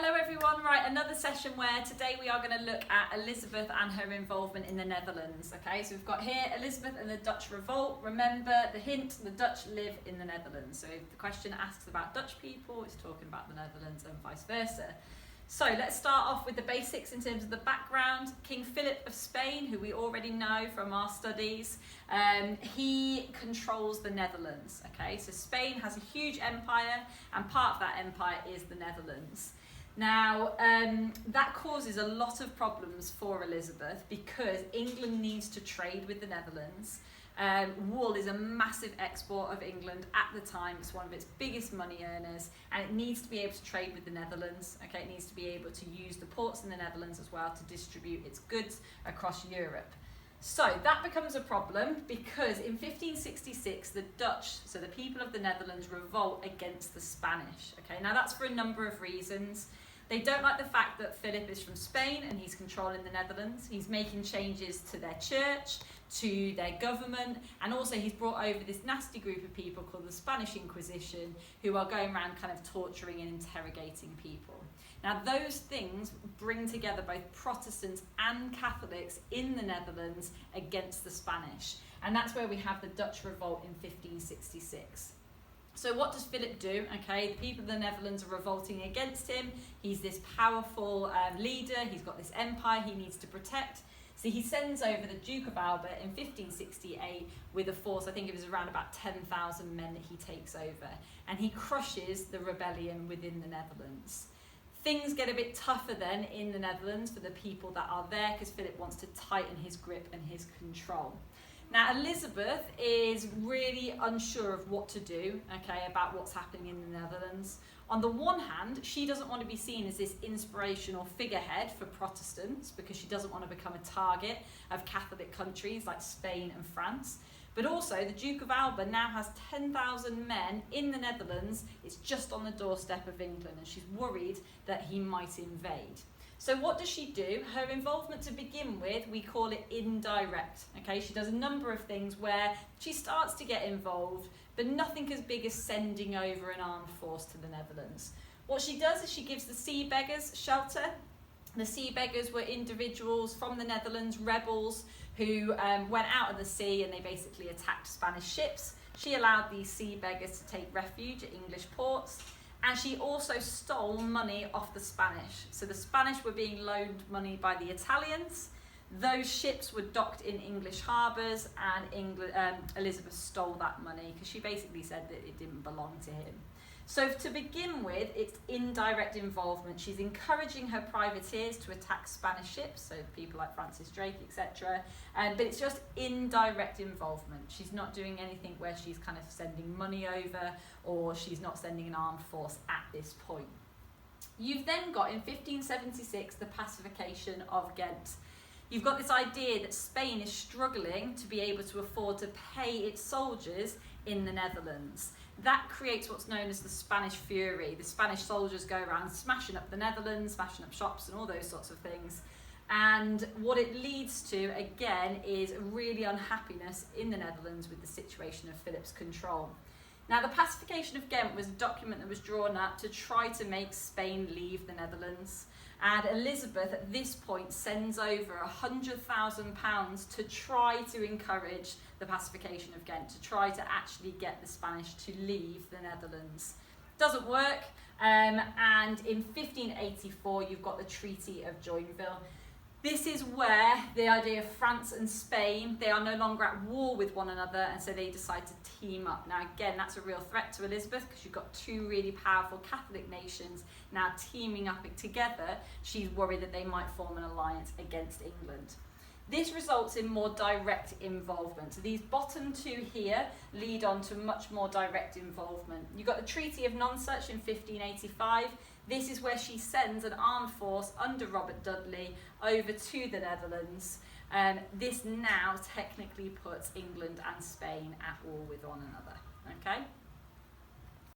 Hello everyone, right, another session where today we are going to look at Elizabeth and her involvement in the Netherlands. Okay, so we've got here Elizabeth and the Dutch Revolt. Remember the hint, the Dutch live in the Netherlands. So if the question asks about Dutch people, it's talking about the Netherlands and vice versa. So let's start off with the basics in terms of the background. King Philip of Spain, who we already know from our studies, he controls the Netherlands. Okay, so Spain has a huge empire, and part of that empire is the Netherlands. Now, that causes a lot of problems for Elizabeth because England needs to trade with the Netherlands. Wool is a massive export of England at the time. It's one of its biggest money earners, and it needs to be able to trade with the Netherlands. Okay, it needs to be able to use the ports in the Netherlands as well to distribute its goods across Europe. So that becomes a problem because in 1566 the Dutch, so the people of the Netherlands, revolt against the Spanish. Okay, now that's for a number of reasons. They don't like the fact that Philip is from Spain and he's controlling the Netherlands. He's making changes to their church, to their government, and also he's brought over this nasty group of people called the Spanish Inquisition who are going around kind of torturing and interrogating people. Now those things bring together both Protestants and Catholics in the Netherlands against the Spanish, and that's where we have the Dutch Revolt in 1566. So what does Philip do? Okay, the people of the Netherlands are revolting against him. He's this powerful leader. He's got this empire he needs to protect. So he sends over the Duke of Alba in 1568 with a force, I think it was around about 10,000 men that he takes over. And he crushes the rebellion within the Netherlands. Things get a bit tougher then in the Netherlands for the people that are there because Philip wants to tighten his grip and his control. Now, Elizabeth is really unsure of what to do, okay, about what's happening in the Netherlands. On the one hand, she doesn't want to be seen as this inspirational figurehead for Protestants because she doesn't want to become a target of Catholic countries like Spain and France. But also, the Duke of Alba now has 10,000 men in the Netherlands. It's just on the doorstep of England, and she's worried that he might invade. So what does she do? Her involvement to begin with, we call it indirect. Okay, she does a number of things where she starts to get involved, but nothing as big as sending over an armed force to the Netherlands. What she does is she gives the sea beggars shelter. The sea beggars were individuals from the Netherlands, rebels, who went out of the sea and they basically attacked Spanish ships. She allowed these sea beggars to take refuge at English ports. And she also stole money off the Spanish. So the Spanish were being loaned money by the Italians. Those ships were docked in English harbours, and Elizabeth stole that money because she basically said that it didn't belong to him. So to begin with, it's indirect involvement. She's encouraging her privateers to attack Spanish ships, so people like Francis Drake, etc. But it's just indirect involvement. She's not doing anything where she's kind of sending money over, or she's not sending an armed force at this point. You've then got, in 1576, the pacification of Ghent. You've got this idea that Spain is struggling to be able to afford to pay its soldiers in the Netherlands. That creates what's known as the Spanish Fury. The Spanish soldiers go around smashing up the Netherlands, smashing up shops and all those sorts of things. And what it leads to, again, is really unhappiness in the Netherlands with the situation of Philip's control. Now, the pacification of Ghent was a document that was drawn up to try to make Spain leave the Netherlands. And Elizabeth, at this point, sends over £100,000 to try to encourage the pacification of Ghent, to try to actually get the Spanish to leave the Netherlands. Doesn't work, and in 1584, you've got the Treaty of Joynerville. This is where the idea of France and Spain, they are no longer at war with one another, and so they decide to team up. Now again, that's a real threat to Elizabeth because you've got two really powerful Catholic nations now teaming up together. She's worried that they might form an alliance against England. This results in more direct involvement. So these bottom two here lead on to much more direct involvement. You've got the Treaty of Nonsuch in 1585. This is where she sends an armed force under Robert Dudley over to the Netherlands. This now technically puts England and Spain at war with one another. Okay?